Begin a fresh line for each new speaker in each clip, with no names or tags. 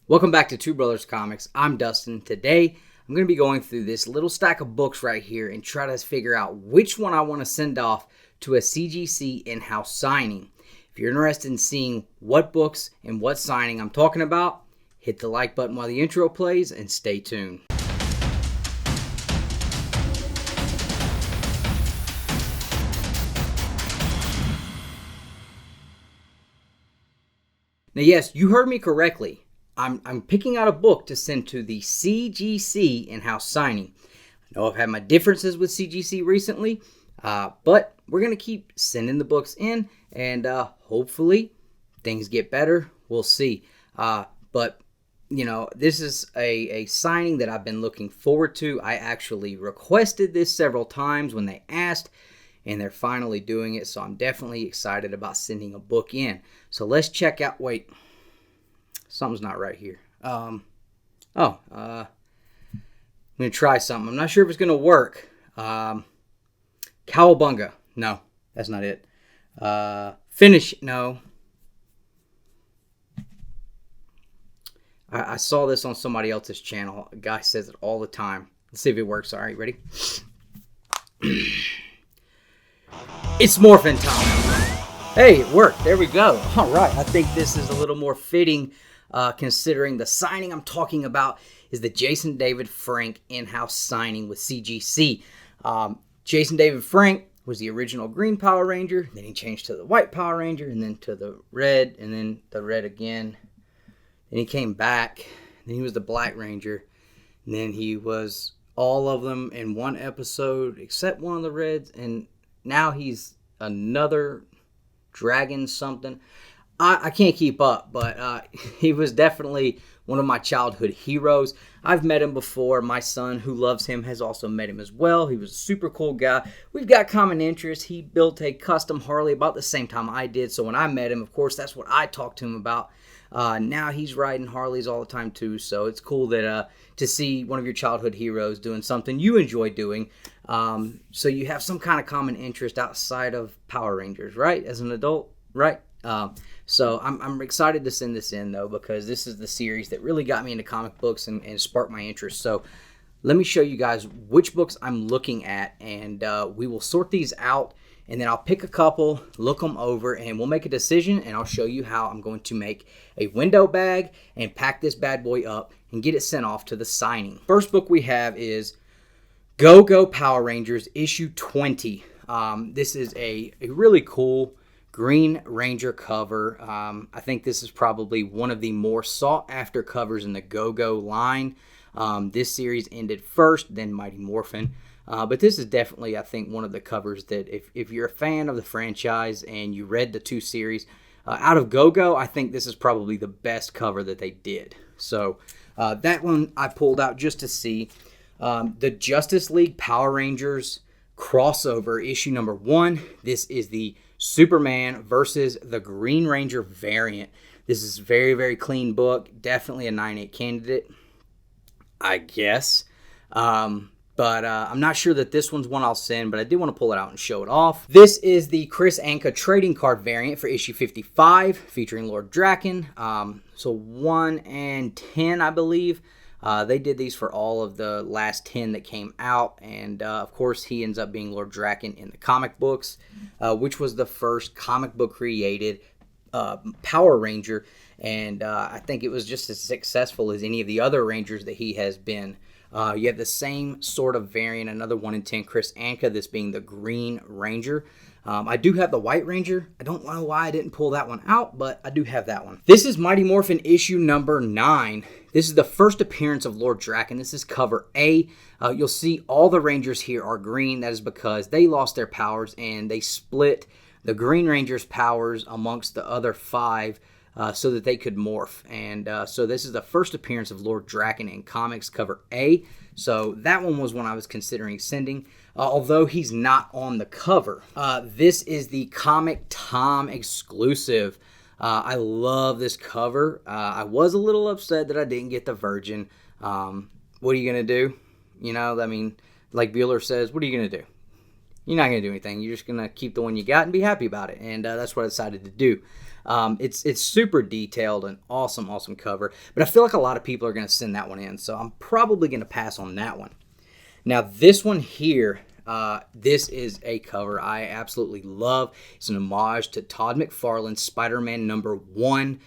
Welcome back to Two Brothers Comics. I'm Dustin. Today, I'm going to be going through this little stack of books right here and try to figure out which one I want to send off to a CGC in-house signing. If you're interested in seeing what books and what signing I'm talking about, hit the like button while the intro plays and stay tuned. Now, yes, you heard me correctly. I'm picking out a book to send to the CGC in-house signing. I know I've had my differences with CGC recently, but we're going to keep sending the books in, and hopefully things get better. We'll see. But, you know, this is a signing that I've been looking forward to. I actually requested this several times when they asked, and they're finally doing it, so I'm definitely excited about sending a book in. So let's check out, wait, something's not right here. I'm going to try something. I'm not sure if it's going to work. Cowabunga, no, that's not it. Finish, no. I saw this on somebody else's channel. A guy says it all the time. Let's see if it works. All right, ready? It's Morphin time. Hey, it worked. There we go. All right. I think this is a little more fitting considering the signing I'm talking about is the Jason David Frank in-house signing with CGC. Jason David Frank was the original green Power Ranger. Then he changed to the white Power Ranger and then to the red and then the red again. Then he came back. Then he was the Black Ranger. And then he was all of them in one episode except one of the reds. And now he's another dragon something. I can't keep up, but he was definitely one of my childhood heroes. I've met him before. My son, who loves him, has also met him as well. He was a super cool guy. We've got common interests. He built a custom Harley about the same time I did, so when I met him, of course, that's what I talked to him about. Now he's riding Harleys all the time too, so it's cool that to see one of your childhood heroes doing something you enjoy doing. So you have some kind of common interest outside of Power Rangers, right? As an adult, right? So I'm excited to send this in, though, because this is the series that really got me into comic books and sparked my interest. So let me show you guys which books I'm looking at, and we will sort these out, and then I'll pick a couple, look them over, and we'll make a decision, and I'll show you how I'm going to make a window bag and pack this bad boy up and get it sent off to the signing. First book we have is Go Go Power Rangers issue 20. This is a really cool Green Ranger cover. I think this is probably one of the more sought after covers in the Go-Go line. This series ended first, then Mighty Morphin. But this is definitely, I think, one of the covers that if you're a fan of the franchise and you read the two series, out of Go-Go, I think this is probably the best cover that they did. So that one I pulled out just to see. The Justice League Power Rangers crossover issue number 1. This is the Superman versus the Green Ranger variant. This is a very, very clean book. Definitely a 9/8 candidate, I guess. But I'm not sure that this one's one I'll send, but I do want to pull it out and show it off. This is the Chris Anka trading card variant for issue 55, featuring Lord Draken. So 1 and 10, I believe. They did these for all of the last 10 that came out, and of course he ends up being Lord Draken in the comic books, which was the first comic book created Power Ranger, and I think it was just as successful as any of the other Rangers that he has been. You have the same sort of variant, another 1 in 10 Chris Anka, this being the Green Ranger. I do have the White Ranger. I don't know why I didn't pull that one out, but I do have that one. This is Mighty Morphin issue number 9. This is the first appearance of Lord Draken. This is cover A. You'll see all the Rangers here are green. That is because they lost their powers and they split the Green Ranger's powers amongst the other 5 so that they could morph. And so this is the first appearance of Lord Draken in comics, cover A. So that one was one I was considering sending, although he's not on the cover. This is the Comic Tom exclusive. I love this cover. I was a little upset that I didn't get the Virgin. What are you going to do? You know, I mean, like Bueller says, what are you going to do? You're not going to do anything. You're just going to keep the one you got and be happy about it. And that's what I decided to do. It's super detailed and awesome cover. But I feel like a lot of people are going to send that one in, so I'm probably going to pass on that one. Now this one here, this is a cover I absolutely love. It's an homage to Todd McFarlane's Spider-Man #1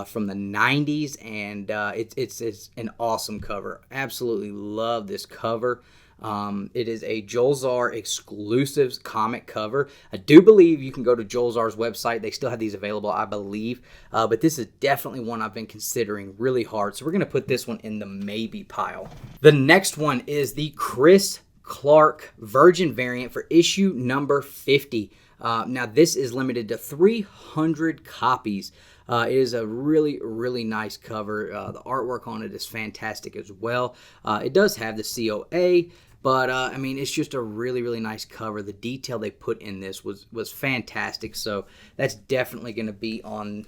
from the 90s, and it's an awesome cover. Absolutely love this cover. It is a Joel Zar exclusive comic cover. I do believe you can go to Joel Zar's website. They still have these available, I believe. But this is definitely one I've been considering really hard. So we're going to put this one in the maybe pile. The next one is the Chris Clark Virgin variant for issue number 50. Now this is limited to 300 copies. It is a really nice cover. The artwork on it is fantastic as well. It does have the COA, but I mean, it's just a really nice cover. The detail they put in this was fantastic. So that's definitely going to be on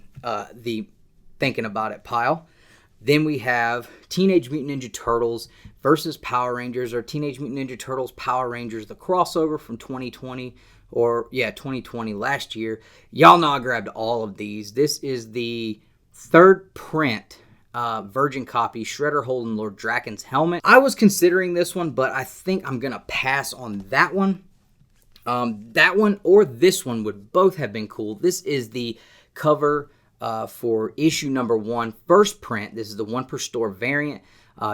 the thinking about it pile. Then we have Teenage Mutant Ninja Turtles versus Power Rangers, or Teenage Mutant Ninja Turtles Power Rangers, the crossover from 2020. Or, yeah, 2020, last year. Y'all know I grabbed all of these. This is the third print virgin copy, Shredder holding Lord Draken's helmet. I was considering this one, but I think I'm going to pass on that one. That one or this one would both have been cool. This is the cover for issue number 1, first print. This is the 1 per store variant.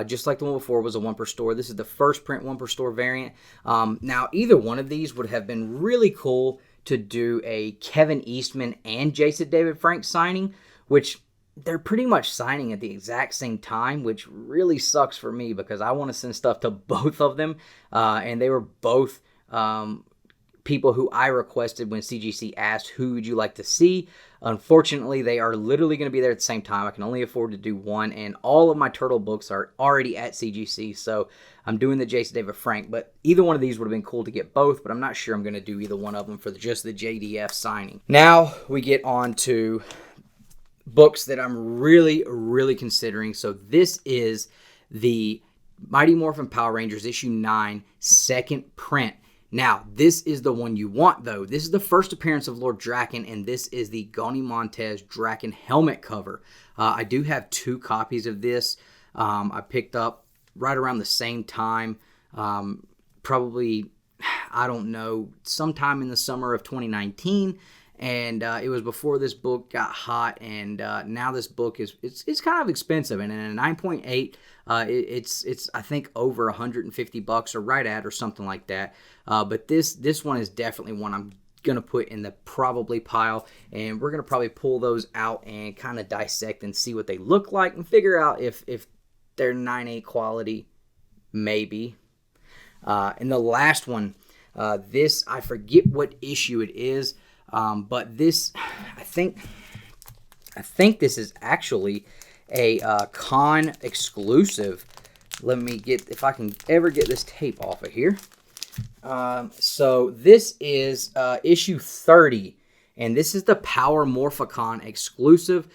Just like the one before was a 1 per store. This is the first print 1 per store variant. Now, either one of these would have been really cool to do a Kevin Eastman and Jason David Frank signing, which they're pretty much signing at the exact same time, which really sucks for me because I want to send stuff to both of them. And they were both people who I requested when CGC asked, who would you like to see? Unfortunately, they are literally going to be there at the same time. I can only afford to do one, and all of my Turtle books are already at CGC, so I'm doing the Jason David Frank, but either one of these would have been cool to get both, but I'm not sure I'm going to do either one of them for just the JDF signing. Now we get on to books that I'm really considering. So this is the Mighty Morphin Power Rangers issue 9 second print. Now, this is the one you want, though. This is the first appearance of Lord Draken, and this is the Goni Montez Draken helmet cover. I do have 2 copies of this. I picked up right around the same time, probably, I don't know, sometime in the summer of 2019, and it was before this book got hot, and now this book it's kind of expensive, and in a 9.8, it's I think over $150 or right at or something like that. But this one is definitely one I'm gonna put in the probably pile, and we're gonna probably pull those out and kind of dissect and see what they look like and figure out if they're 9.8 quality, maybe. And the last one, this I forget what issue it is, but this I think this is actually a con exclusive. Let me get, if I can ever get this tape off of here. So this is issue 30, and this is the Power Morphicon exclusive.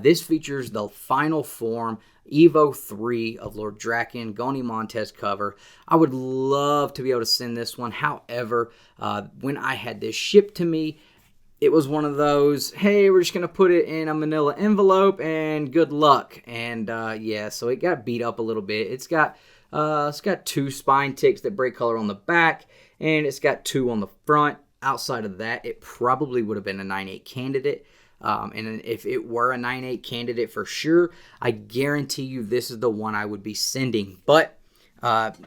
This features the final form Evo 3 of Lord Draken, Goni Montez cover. I would love to be able to send this one. However, when I had this shipped to me, it was one of those, hey, we're just going to put it in a manila envelope and good luck. And yeah, so it got beat up a little bit. It's got 2 spine ticks that break color on the back, and it's got 2 on the front. Outside of that, it probably would have been a 9.8 candidate. And if it were a 9.8 candidate for sure, I guarantee you this is the one I would be sending. But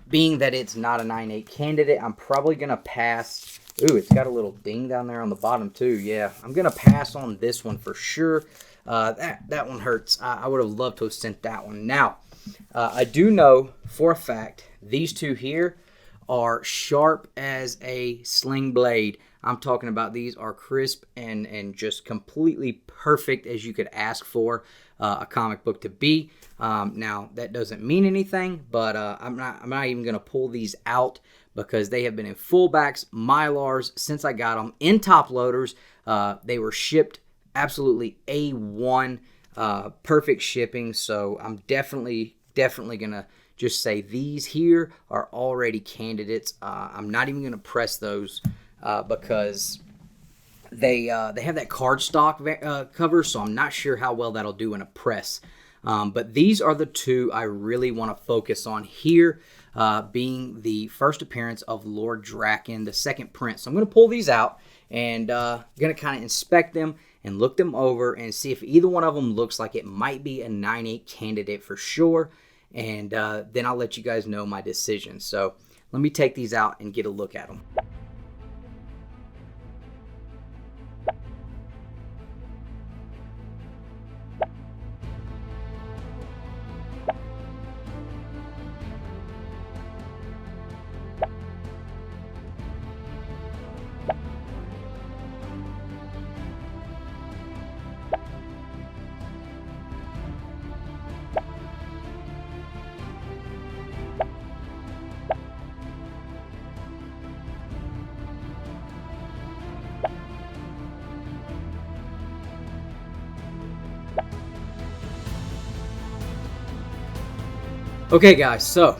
being that it's not a 9.8 candidate, I'm probably going to pass. Ooh, it's got a little ding down there on the bottom too. Yeah, I'm going to pass on this one for sure. That one hurts. I would have loved to have sent that one. Now, I do know for a fact these 2 here are sharp as a sling blade. I'm talking about these are crisp and just completely perfect as you could ask for a comic book to be. Now, that doesn't mean anything, but I'm not even going to pull these out because they have been in fullbacks, Mylars since I got them, in top loaders. They were shipped absolutely A1, perfect shipping. So I'm definitely going to just say these here are already candidates. I'm not even going to press those because They have that cardstock cover, so I'm not sure how well that'll do in a press. But these are the two I really want to focus on here, being the first appearance of Lord Draken, the second print. So I'm going to pull these out and going to kind of inspect them and look them over and see if either one of them looks like it might be a 9/8 candidate for sure. And then I'll let you guys know my decision. So let me take these out and get a look at them. Okay guys, so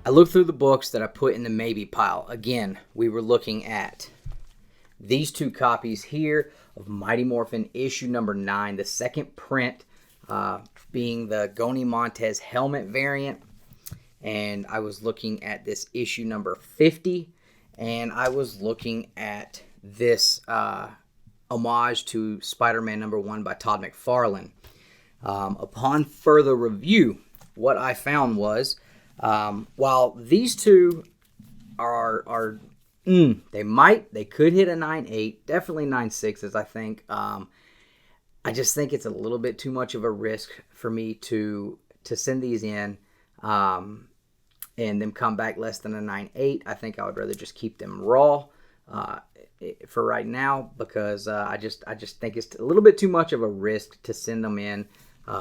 I looked through the books that I put in the maybe pile. Again, we were looking at these two copies here of Mighty Morphin issue number 9, the second print, being the Goni Montez helmet variant. And I was looking at this issue number 50, and I was looking at this homage to Spider-Man number 1 by Todd McFarlane. Upon further review, what I found was, while these two they could hit a 9/8, definitely 9/6s, I think. I just think it's a little bit too much of a risk for me to send these in, and them come back less than a 9/8. I think I would rather just keep them raw for right now, because I just think it's a little bit too much of a risk to send them in.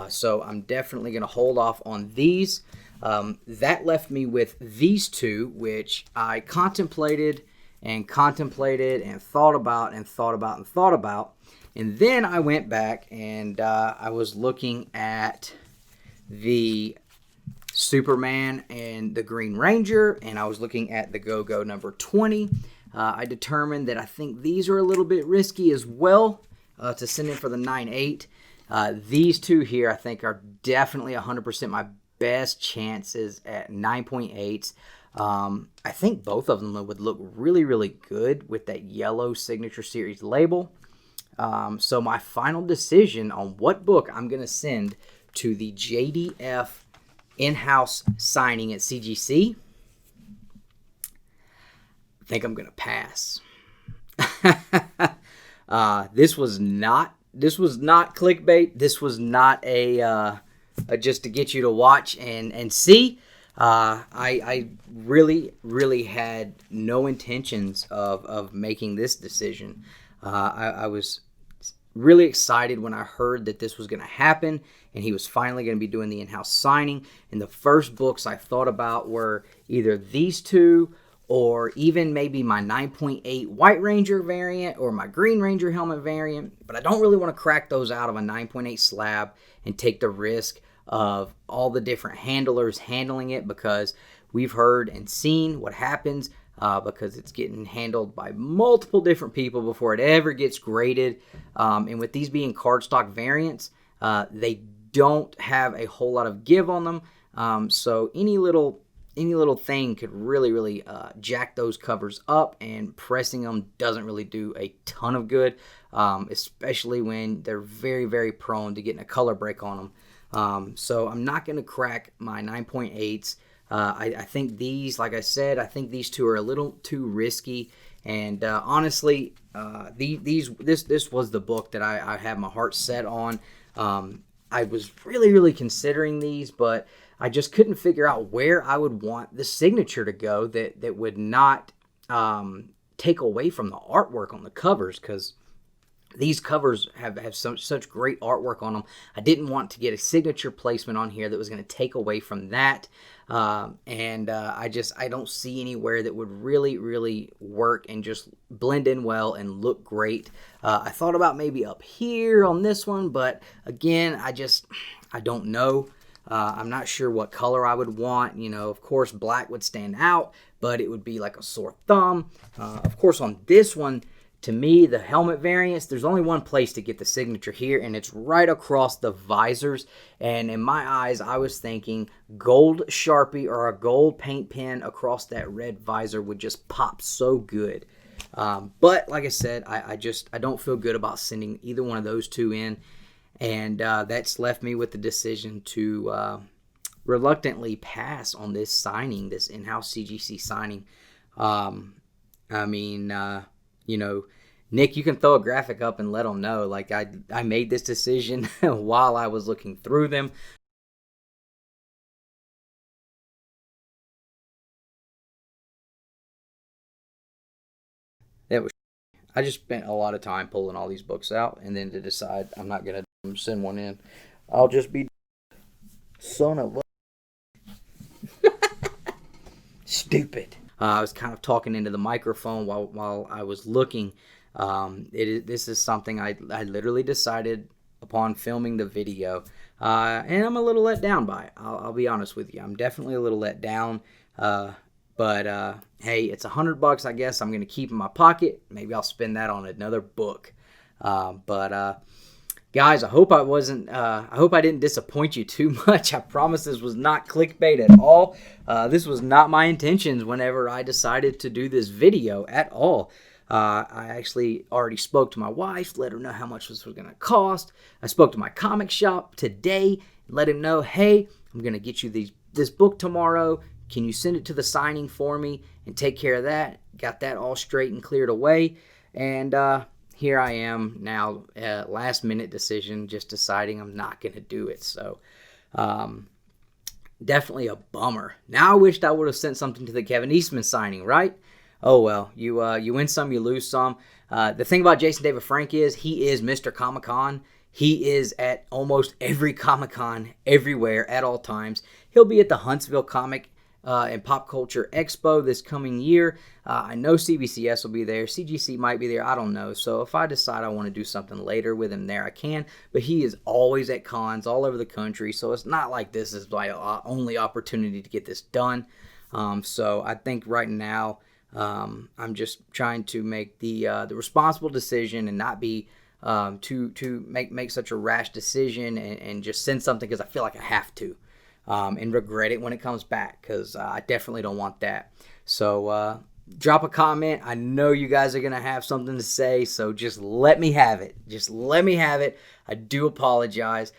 So I'm definitely going to hold off on these. That left me with these two, which I contemplated and thought about. And then I went back and I was looking at the Superman and the Green Ranger, and I was looking at the Go-Go number 20. I determined that I think these are a little bit risky as well to send in for the 9/8. These two here, I think, are definitely 100% my best chances at 9.8s. I think both of them would look really, really good with that yellow Signature Series label. So my final decision on what book I'm going to send to the JDF in-house signing at CGC, I think I'm going to pass. This was not clickbait. This was not a just to get you to watch and see. I really had no intentions of making this decision. I was really excited when I heard that this was going to happen and he was finally going to be doing the in-house signing. And the first books I thought about were either these two, or even maybe my 9.8 White Ranger variant or my Green Ranger helmet variant. But I don't really want to crack those out of a 9.8 slab and take the risk of all the different handlers handling it, because we've heard and seen what happens because it's getting handled by multiple different people before it ever gets graded. And with these being cardstock variants, they don't have a whole lot of give on them. So any little thing could really jack those covers up, and pressing them doesn't really do a ton of good, especially when they're very prone to getting a color break on them. So I'm not going to crack my 9.8s. I think these, like I said, I think these two are a little too risky. And honestly, this was the book that I had my heart set on. I was really considering these, but I just couldn't figure out where I would want the signature to go that would not take away from the artwork on the covers, because these covers have such great artwork on them. I didn't want to get a signature placement on here that was going to take away from that. I don't see anywhere that would really work and just blend in well and look great. I thought about maybe up here on this one, but again, I don't know. I'm not sure what color I would want. You know, of course, black would stand out, but it would be like a sore thumb. Of course, on this one, To me, the helmet variants, there's only one place to get the signature here, and it's right across the visors. And in my eyes, I was thinking gold Sharpie or a gold paint pen across that red visor would just pop so good. But like I said, I don't feel good about sending either one of those two in. And that's left me with the decision to reluctantly pass on this signing, this in-house CGC signing. You know, Nick, you can throw a graphic up and let them know. Like, I made this decision while I was looking through them. I just spent a lot of time pulling all these books out, and then to decide I'm not going to send one in. I'll just be son of a... Stupid. I was kind of talking into the microphone while I was looking. This is something I literally decided upon filming the video, and I'm a little let down by it. I'll be honest with you. I'm definitely a little let down. But hey, it's $100. I guess I'm gonna keep in my pocket. Maybe I'll spend that on another book. Guys, I hope I didn't disappoint you too much. I promise this was not clickbait at all. This was not my intentions whenever I decided to do this video at all. I actually already spoke to my wife, let her know how much this was going to cost. I spoke to my comic shop today, let him know, hey, I'm going to get you this book tomorrow. Can you send it to the signing for me and take care of that? Got that all straight and cleared away. And here I am now, last minute decision, just deciding I'm not going to do it. So definitely a bummer. Now I wished I would have sent something to the Kevin Eastman signing, right? Oh well, you win some, you lose some. The thing about Jason David Frank is he is Mr. ComiKon. He is at almost every ComiKon everywhere at all times. He'll be at the Huntsville Comic and Pop Culture Expo this coming year. I know CBCS will be there. CGC might be there. I don't know. So if I decide I want to do something later with him there, I can. But he is always at cons all over the country. So it's not like this is my only opportunity to get this done. So I think right now I'm just trying to make the responsible decision and not be to make such a rash decision and just send something because I feel like I have to. And regret it when it comes back, because I definitely don't want that. So drop a comment. I know you guys are going to have something to say, so just let me have it. Just let me have it. I do apologize.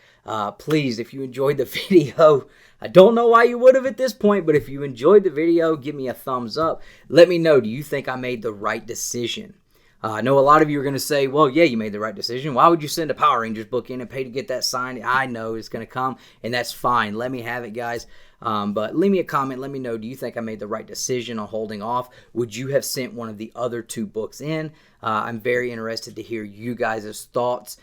Please, if you enjoyed the video, I don't know why you would have at this point, but if you enjoyed the video, give me a thumbs up. Let me know, do you think I made the right decision? I know a lot of you are going to say, well, yeah, you made the right decision. Why would you send a Power Rangers book in and pay to get that signed? I know it's going to come, and that's fine. Let me have it, guys. But leave me a comment. Let me know, do you think I made the right decision on holding off? Would you have sent one of the other two books in? I'm very interested to hear you guys' thoughts.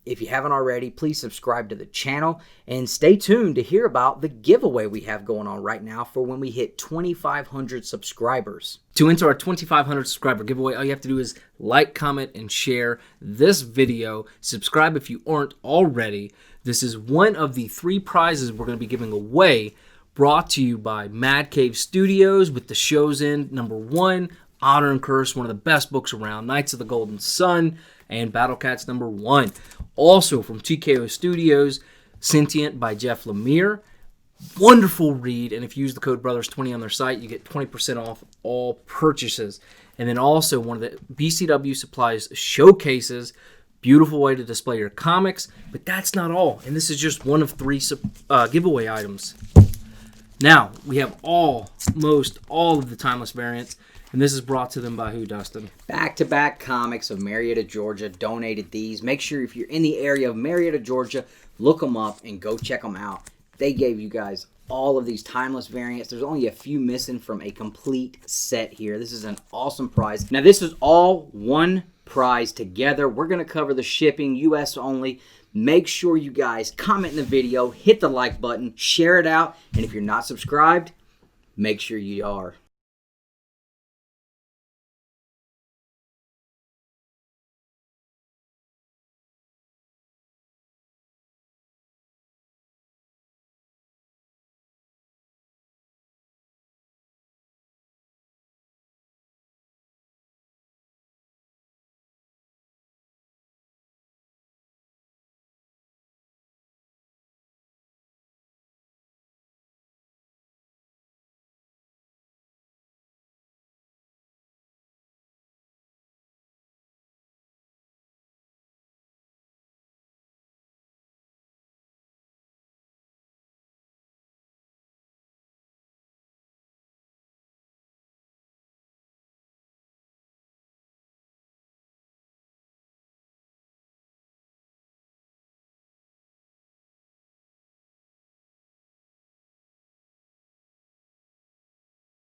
If you haven't already, please subscribe to the channel and stay tuned to hear about the giveaway we have going on right now for when we hit 2,500 subscribers.
To enter our 2,500 subscriber giveaway, all you have to do is like, comment, and share this video. Subscribe if you aren't already. This is one of the 3 prizes we're going to be giving away, brought to you by Mad Cave Studios with the shows in #1, Honor and Curse, one of the best books around, Knights of the Golden Sun, and Battle Cats #1. Also from TKO Studios, Sentient by Jeff Lemire. Wonderful read, and if you use the code BROTHERS20 on their site, you get 20% off all purchases. And then also one of the BCW Supplies showcases. Beautiful way to display your comics, but that's not all. And this is just one of 3 giveaway items. Now, we have almost all of the Timeless variants, and this is brought to them by who, Dustin?
Back-to-Back Comics of Marietta, Georgia donated these. Make sure if you're in the area of Marietta, Georgia, look them up and go check them out. They gave you guys all of these Timeless variants. There's only a few missing from a complete set here. This is an awesome prize. Now, this is all one prize together. We're going to cover the shipping, US only. Make sure you guys comment in the video, hit the like button, share it out, and if you're not subscribed, make sure you are.